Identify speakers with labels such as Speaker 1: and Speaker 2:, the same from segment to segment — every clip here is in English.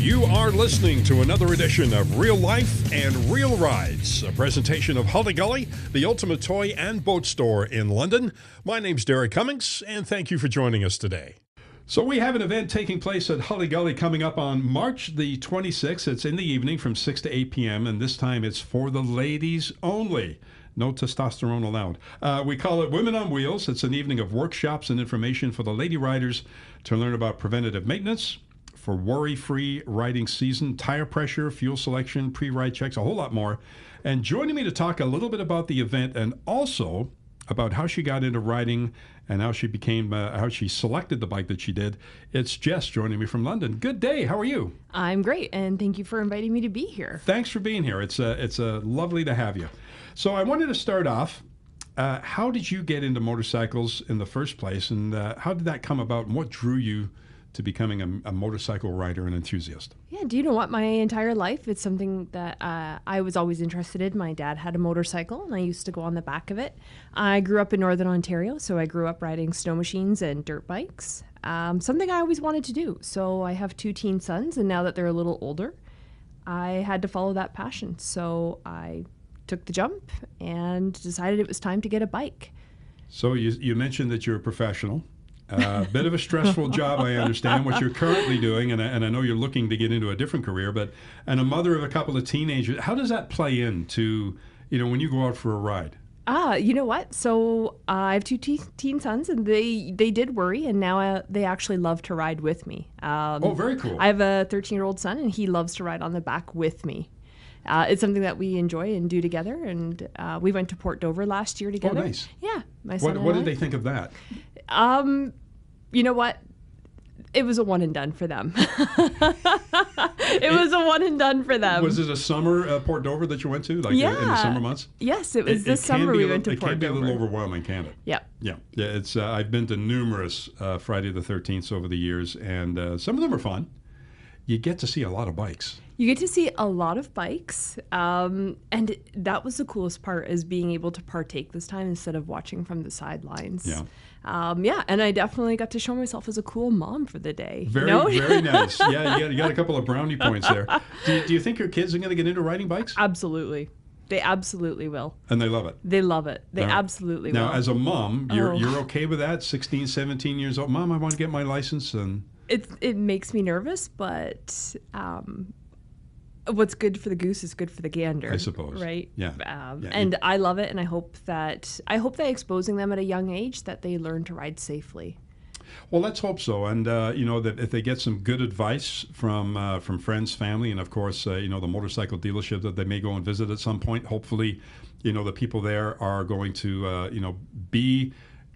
Speaker 1: You are listening to another edition of Real Life and Real Rides, a presentation of Hully Gully, the ultimate toy and boat store in London. My name's Derek Cummings, and thank you for joining us today. So we have an event taking place at Hully Gully coming up on March the 26th. It's in the evening from 6 to 8 p.m., and this time it's for the ladies only. No testosterone allowed. We call it Women on Wheels. It's an evening of workshops and information for the lady riders to learn about preventative maintenance, for worry-free riding season, tire pressure, fuel selection, pre-ride checks, a whole lot more. And joining me to talk a little bit about the event and also about how she got into riding and how she became, how she selected the bike that she did, it's Jess joining me from London. Good day. How are you?
Speaker 2: I'm great, and thank you for inviting me to be here.
Speaker 1: Thanks for being here. It's lovely to have you. So I wanted to start off. How did you get into motorcycles in the first place, and how did that come about, and what drew you to becoming a motorcycle rider and enthusiast?
Speaker 2: Yeah, do you know what? My entire life, it's something that I was always interested in. My dad had a motorcycle, and I used to go on the back of it. I grew up in Northern Ontario, so I grew up riding snow machines and dirt bikes, something I always wanted to do. So I have 2 teen sons, and now that they're a little older, I had to follow that passion. So I took the jump and decided it was time to get a bike.
Speaker 1: So you mentioned that you're a professional. A bit of a stressful job, I understand, what you're currently doing, and I know you're looking to get into a different career, and a mother of a couple of teenagers. How does that play into, when you go out for a ride?
Speaker 2: You know what? So I have 2 teen sons, and they did worry, and now they actually love to ride with me.
Speaker 1: Oh, very cool.
Speaker 2: I have a 13-year-old son, and he loves to ride on the back with me. It's something that we enjoy and do together, and we went to Port Dover last year together.
Speaker 1: Oh, nice.
Speaker 2: Yeah, my son and
Speaker 1: What
Speaker 2: I.
Speaker 1: did they think of that?
Speaker 2: You know what? It was a one and done for them. It was a one and done for them.
Speaker 1: Was it a summer Port Dover that you went to, in the summer months?
Speaker 2: Yes, it was this summer we went to Port Dover.
Speaker 1: It can be a little overwhelming, can't it?
Speaker 2: Yeah.
Speaker 1: Yeah. It's I've been to numerous Friday the 13th over the years, and some of them are fun. You get to see a lot of bikes.
Speaker 2: You get to see a lot of bikes, and that was the coolest part, is being able to partake this time instead of watching from the sidelines.
Speaker 1: Yeah.
Speaker 2: And I definitely got to show myself as a cool mom for the day.
Speaker 1: Very nice. Yeah, you got a couple of brownie points there. Do you think your kids are going to get into riding bikes?
Speaker 2: Absolutely. They absolutely will.
Speaker 1: And they love it?
Speaker 2: They love it. They absolutely will.
Speaker 1: Now, as a mom, you're okay with that? 16, 17 years old. Mom, I want to get my license. And
Speaker 2: it makes me nervous, but what's good for the goose is good for the gander,
Speaker 1: I suppose.
Speaker 2: Right?
Speaker 1: Yeah.
Speaker 2: And I love it, and I hope that exposing them at a young age, that they learn to ride safely.
Speaker 1: Well, let's hope so, and that if they get some good advice from friends, family, and of course, the motorcycle dealership that they may go and visit at some point. Hopefully, the people there are going to be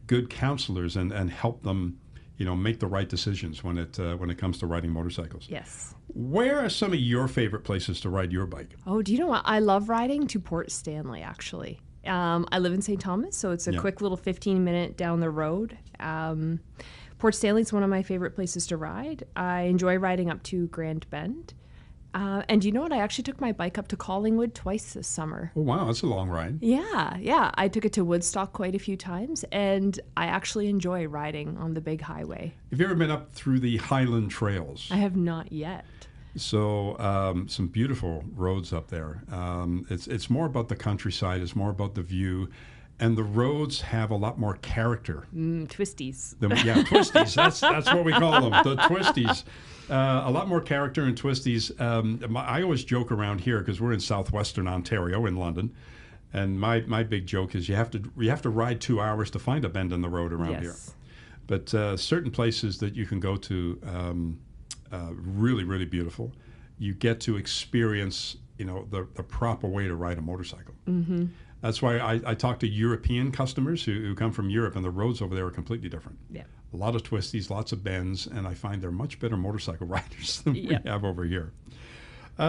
Speaker 1: good counselors and help them make the right decisions when it comes to riding motorcycles.
Speaker 2: Yes.
Speaker 1: Where are some of your favorite places to ride your bike?
Speaker 2: Oh, do you know what? I love riding to Port Stanley, actually. I live in St. Thomas, so it's a quick little 15-minute down the road. Port Stanley is one of my favorite places to ride. I enjoy riding up to Grand Bend. And you know what? I actually took my bike up to Collingwood twice this summer.
Speaker 1: Oh, wow. That's a long ride.
Speaker 2: Yeah. I took it to Woodstock quite a few times, and I actually enjoy riding on the big highway.
Speaker 1: Have you ever been up through the Highland Trails?
Speaker 2: I have not yet.
Speaker 1: So some beautiful roads up there. It's more about the countryside. It's more about the view. And the roads have a lot more character.
Speaker 2: Twisties.
Speaker 1: Twisties. That's what we call them, the twisties. A lot more character in twisties. I always joke around here because we're in southwestern Ontario in London, and my big joke is you have to ride 2 hours to find a bend in the road around here. But certain places that you can go to, really, really beautiful. You get to experience, the proper way to ride a motorcycle. Mm-hmm. That's why I talk to European customers who come from Europe, and the roads over there are completely different. Yeah. A lot of twisties, lots of bends, and I find they're much better motorcycle riders than we have over here.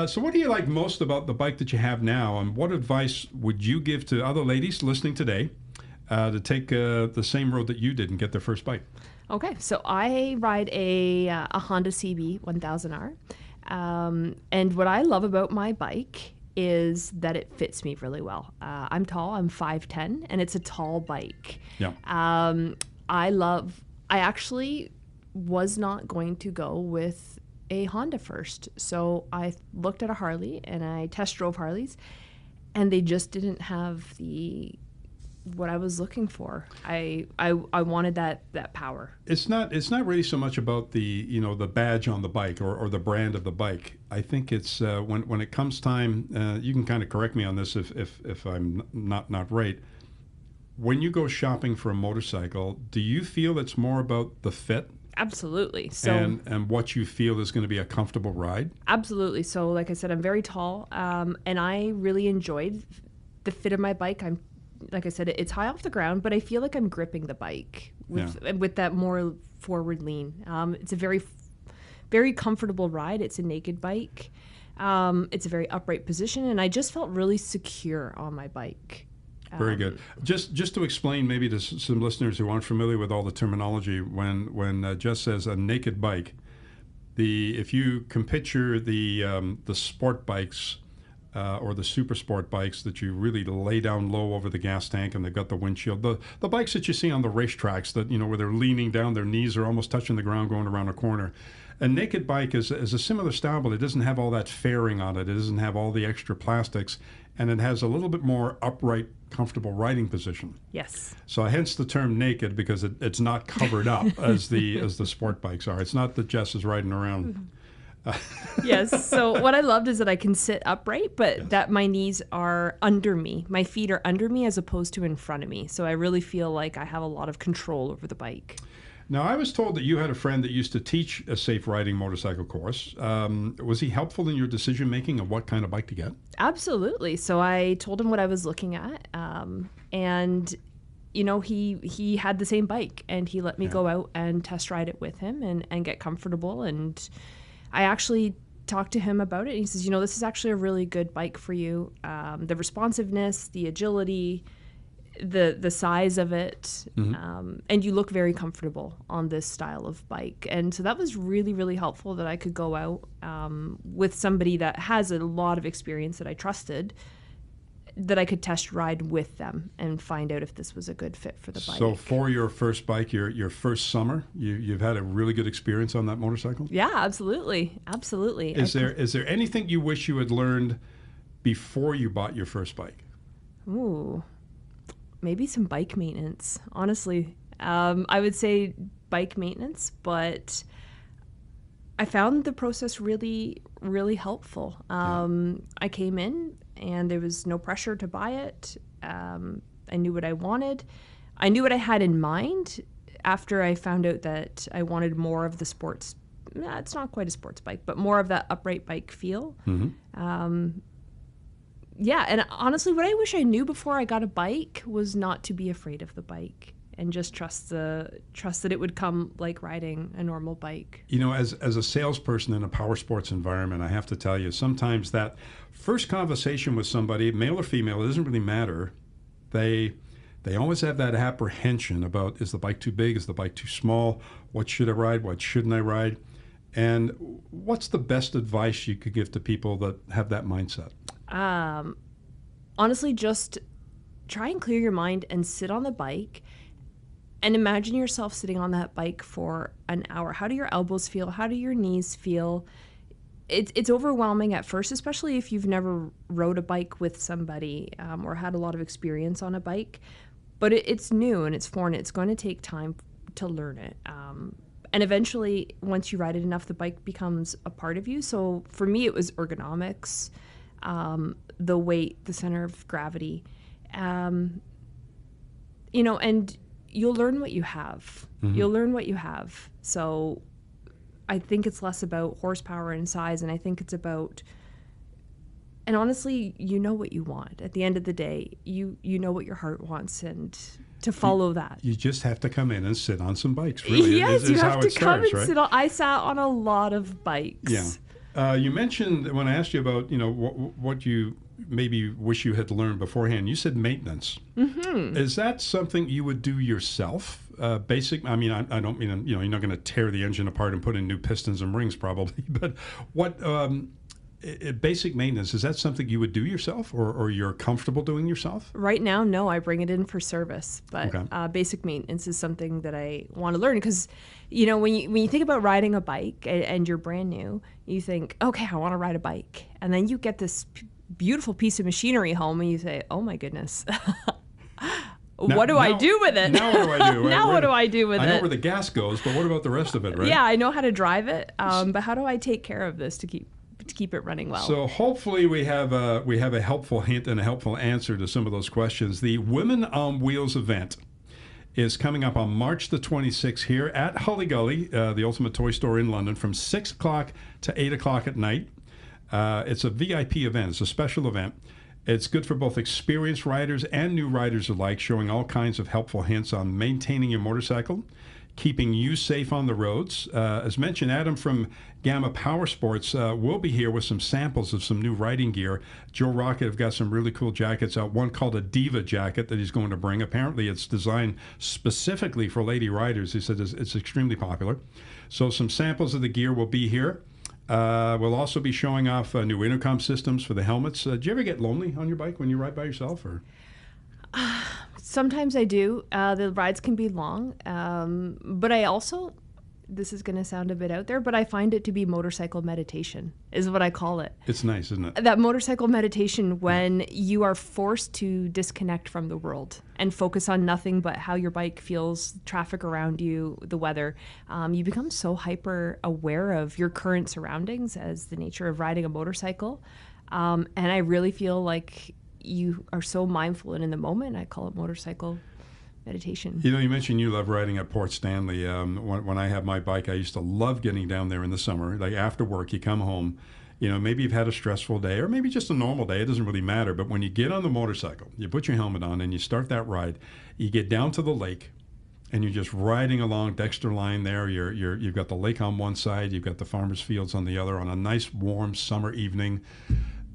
Speaker 1: So what do you like most about the bike that you have now, and what advice would you give to other ladies listening today to take the same road that you did and get their first bike?
Speaker 2: Okay, so I ride a Honda CB 1000R, and what I love about my bike is that it fits me really well. I'm tall, I'm 5'10", and it's a tall bike.
Speaker 1: Yeah.
Speaker 2: I actually was not going to go with a Honda first. So I looked at a Harley and I test drove Harleys, and they just didn't have what I was looking for. I wanted that power.
Speaker 1: It's not really so much about the the badge on the bike or the brand of the bike. I think it's when it comes time. You can kind of correct me on this if I'm not right. When you go shopping for a motorcycle, do you feel it's more about the fit?
Speaker 2: Absolutely. So
Speaker 1: and what you feel is going to be a comfortable ride?
Speaker 2: Absolutely. So like I said, I'm very tall, and I really enjoyed the fit of my bike. Like I said, it's high off the ground, but I feel like I'm gripping the bike with that more forward lean. It's a very, very comfortable ride. It's a naked bike. It's a very upright position, and I just felt really secure on my bike.
Speaker 1: Very good. Just to explain maybe to some listeners who aren't familiar with all the terminology, when Jess says a naked bike, if you can picture the sport bikes or the super sport bikes that you really lay down low over the gas tank and they've got the windshield, the bikes that you see on the racetracks that where they're leaning down, their knees are almost touching the ground going around a corner. A naked bike is a similar style, but it doesn't have all that fairing on it. It doesn't have all the extra plastics, and it has a little bit more upright, comfortable riding position.
Speaker 2: Yes.
Speaker 1: So hence the term naked, because it's not covered up as the sport bikes are. It's not that Jess is riding around.
Speaker 2: Yes. So what I loved is that I can sit upright, but that my knees are under me. My feet are under me as opposed to in front of me. So I really feel like I have a lot of control over the bike.
Speaker 1: Now, I was told that you had a friend that used to teach a safe riding motorcycle course. Was he helpful in your decision making of what kind of bike to get?
Speaker 2: Absolutely. So I told him what I was looking at, and he had the same bike, and he let me go out and test ride it with him and get comfortable. And I actually talked to him about it. He says, this is actually a really good bike for you. The responsiveness, the agility, the size of it, and you look very comfortable on this style of bike. And so that was really, really helpful that I could go out with somebody that has a lot of experience that I trusted, that I could test ride with them and find out if this was a good fit for the bike.
Speaker 1: So for your first bike, your first summer, you've had a really good experience on that motorcycle?
Speaker 2: Yeah, absolutely. Absolutely.
Speaker 1: Is there anything you wish you had learned before you bought your first bike?
Speaker 2: Ooh. Maybe some bike maintenance, honestly. I would say bike maintenance, but I found the process really, really helpful. I came in and there was no pressure to buy it. I knew what I wanted. I knew what I had in mind after I found out that I wanted more of the sports. It's not quite a sports bike, but more of that upright bike feel. Yeah, and honestly, what I wish I knew before I got a bike was not to be afraid of the bike and just trust that it would come like riding a normal bike.
Speaker 1: As a salesperson in a power sports environment, I have to tell you, sometimes that first conversation with somebody, male or female, it doesn't really matter. They always have that apprehension about, is the bike too big? Is the bike too small? What should I ride? What shouldn't I ride? And what's the best advice you could give to people that have that mindset?
Speaker 2: Honestly, just try and clear your mind and sit on the bike and imagine yourself sitting on that bike for an hour. How do your elbows feel? How do your knees feel? It's overwhelming at first, especially if you've never rode a bike with somebody or had a lot of experience on a bike. But it's new and it's foreign. It's going to take time to learn it. And eventually, once you ride it enough, the bike becomes a part of you. So for me, it was ergonomics, the weight, the center of gravity, and you'll learn what you have. You'll learn what you have. So I think it's less about horsepower and size, and I think it's about, and honestly, you know what you want. At the end of the day, you know what your heart wants, and to follow that.
Speaker 1: You just have to come in and sit on some bikes, really.
Speaker 2: Yes, you have to come and
Speaker 1: right?
Speaker 2: sit on. I sat on a lot of bikes.
Speaker 1: Yeah. You mentioned, when I asked you about, what you maybe wish you had learned beforehand, you said maintenance. Is that something you would do yourself? Basic, I mean, I don't mean, you're not going to tear the engine apart and put in new pistons and rings probably, but what, basic maintenance, is that something you would do yourself, or you're comfortable doing yourself?
Speaker 2: Right now, no, I bring it in for service, but
Speaker 1: Okay.
Speaker 2: basic maintenance is something that I want to learn because, when you think about riding a bike and you're brand new, you think, okay, I want to ride a bike, and then you get this beautiful piece of machinery home, and you say, oh my goodness. What do I do with it?
Speaker 1: Now what do I do?
Speaker 2: Now what do I do with it?
Speaker 1: I know where the gas goes, but what about the rest of it, right?
Speaker 2: Yeah, I know how to drive it, but how do I take care of this to keep it running well?
Speaker 1: So hopefully we have a helpful hint and a helpful answer to some of those questions. The Women on Wheels event is coming up on March the 26th here at Hully Gully, the Ultimate Toy Store in London, from 6 o'clock to 8 o'clock at night. It's a VIP event. It's a special event. It's good for both experienced riders and new riders alike, showing all kinds of helpful hints on maintaining your motorcycle, keeping you safe on the roads. As mentioned, Adam from Gamma Powersports will be here with some samples of some new riding gear. Joe Rocket have got some really cool jackets out, one called a Diva jacket that he's going to bring. Apparently it's designed specifically for lady riders. He said it's extremely popular. So some samples of the gear will be here. We'll also be showing off new intercom systems for the helmets. Do you ever get lonely on your bike when you ride by yourself? Or
Speaker 2: Sometimes I do. The rides can be long, but I also, this is going to sound a bit out there, but I find it to be motorcycle meditation, is what I call it.
Speaker 1: It's nice, isn't it?
Speaker 2: That motorcycle meditation when you are forced to disconnect from the world and focus on nothing but how your bike feels, traffic around you, the weather. You become so hyper aware of your current surroundings as the nature of riding a motorcycle. And I really feel like you are so mindful and in the moment. I call it motorcycle meditation.
Speaker 1: You mentioned you love riding at Port Stanley. When I have my bike, I used to love getting down there in the summer. Like after work, you come home, maybe you've had a stressful day or maybe just a normal day. It doesn't really matter. But when you get on the motorcycle, you put your helmet on and you start that ride, you get down to the lake and you're just riding along Dexter Line there. You've got the lake on one side, you've got the farmers' fields on the other on a nice warm summer evening.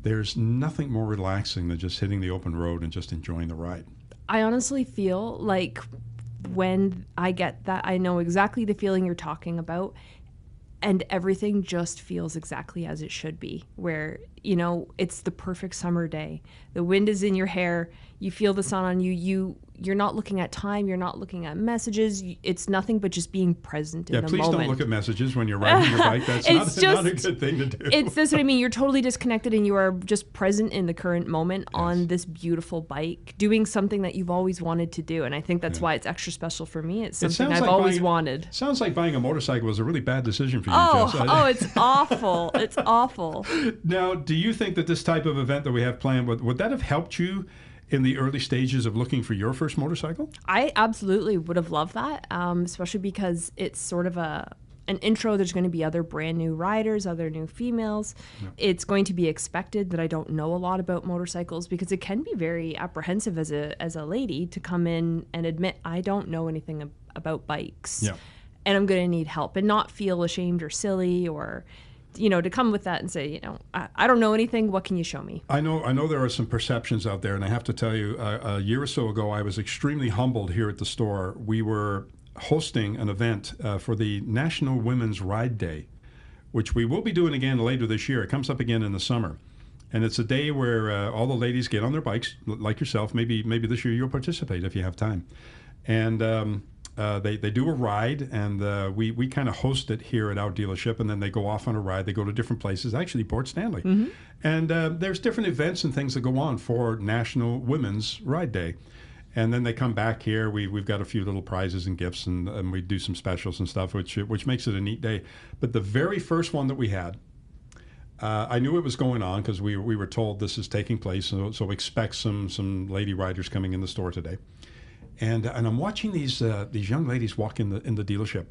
Speaker 1: There's nothing more relaxing than just hitting the open road and just enjoying the ride.
Speaker 2: I honestly feel like when I get that, I know exactly the feeling you're talking about, and everything just feels exactly as it should be, where, it's the perfect summer day. The wind is in your hair. You feel the sun on you. You're not looking at time. You're not looking at messages. It's nothing but just being present in the moment.
Speaker 1: Yeah, please don't look at messages when you're riding your bike. That's not a good thing to do.
Speaker 2: That's what I mean. You're totally disconnected and you are just present in the current moment on this beautiful bike, doing something that you've always wanted to do. And I think that's why it's extra special for me. It's something I've always wanted.
Speaker 1: Sounds like buying a motorcycle was a really bad decision for you,
Speaker 2: Jess.
Speaker 1: Oh,
Speaker 2: it's awful. It's awful.
Speaker 1: Now, do you think that this type of event that we have planned, would that have helped you in the early stages of looking for your first motorcycle?
Speaker 2: I absolutely would have loved that, especially because it's sort of an intro. There's going to be other brand new riders, other new females. Yeah. It's going to be expected that I don't know a lot about motorcycles because it can be very apprehensive as a lady to come in and admit I don't know anything about bikes.
Speaker 1: Yeah.
Speaker 2: And I'm going to need help and not feel ashamed or silly or to come with that and say, I don't know anything. What can you show me?
Speaker 1: I know there are some perceptions out there, and I have to tell you, a year or so ago, I was extremely humbled here at the store. We were hosting an event for the National Women's Ride Day, which we will be doing again later this year. It comes up again in the summer. And it's a day where all the ladies get on their bikes, like yourself. Maybe this year you'll participate if you have time. And they do a ride, and we kind of host it here at our dealership, and then they go off on a ride. They go to different places, actually Port Stanley. Mm-hmm. And there's different events and things that go on for National Women's Ride Day. And then they come back here. We've got a few little prizes and gifts, and we do some specials and stuff, which makes it a neat day. But the very first one that we had, I knew it was going on because we were told this is taking place, so expect some lady riders coming in the store today. And I'm watching these young ladies walk in the dealership,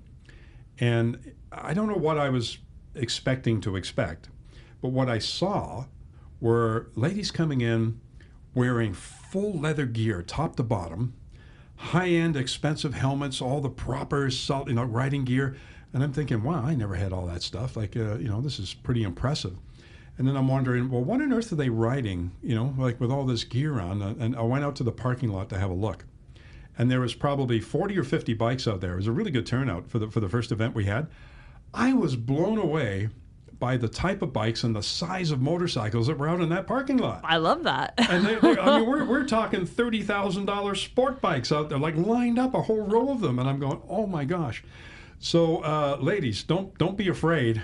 Speaker 1: and I don't know what I was expecting to expect, but what I saw were ladies coming in wearing full leather gear, top to bottom, high-end, expensive helmets, all the proper riding gear, and I'm thinking, wow, I never had all that stuff. This is pretty impressive. And then I'm wondering, well, what on earth are they riding? With all this gear on. And I went out to the parking lot to have a look. And there was probably 40 or 50 bikes out there. It was a really good turnout for the first event we had. I was blown away by the type of bikes and the size of motorcycles that were out in that parking lot.
Speaker 2: I love that.
Speaker 1: And I mean, we're talking $30,000 sport bikes out there, like lined up, a whole row of them. And I'm going, oh my gosh. So, ladies, don't be afraid.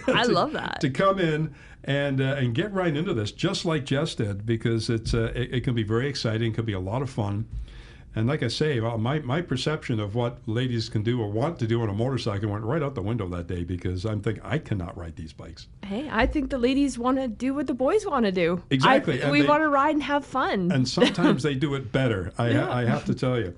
Speaker 2: I love that.
Speaker 1: To come in and get right into this, just like Jess did, because it can be very exciting. It can be a lot of fun. And like I say, my perception of what ladies can do or want to do on a motorcycle went right out the window that day, because I'm thinking, I cannot ride these bikes.
Speaker 2: Hey, I think the ladies want to do what the boys want to do.
Speaker 1: Exactly.
Speaker 2: We want to ride and have fun.
Speaker 1: And sometimes they do it better, I have to tell you.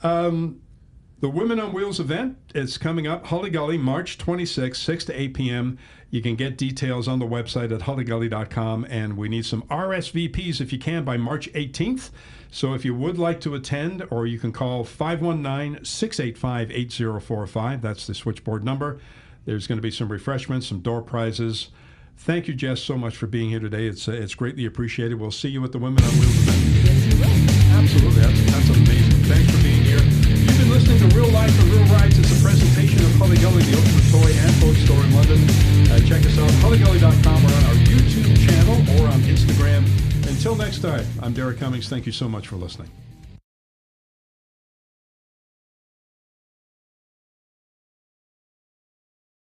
Speaker 1: The Women on Wheels event is coming up, Hully Gully, March 26th, 6 to 8 p.m. You can get details on the website at hullygully.com, and we need some RSVPs if you can by March 18th. So if you would like to attend, or you can call 519-685-8045. That's the switchboard number. There's going to be some refreshments, some door prizes. Thank you, Jess, so much for being here today. It's greatly appreciated. We'll see you at the Women on Wheels event.
Speaker 2: Yes, you will.
Speaker 1: Absolutely. That's amazing. Thanks for being here. You've been listening to Real Life and Real Rides. It's a presentation of Hully Gully, the ultimate toy and boat store in London. Check us out, hullygully.com, or on our YouTube channel, or on Instagram. Until next time, I'm Derek Cummings. Thank you so much for listening.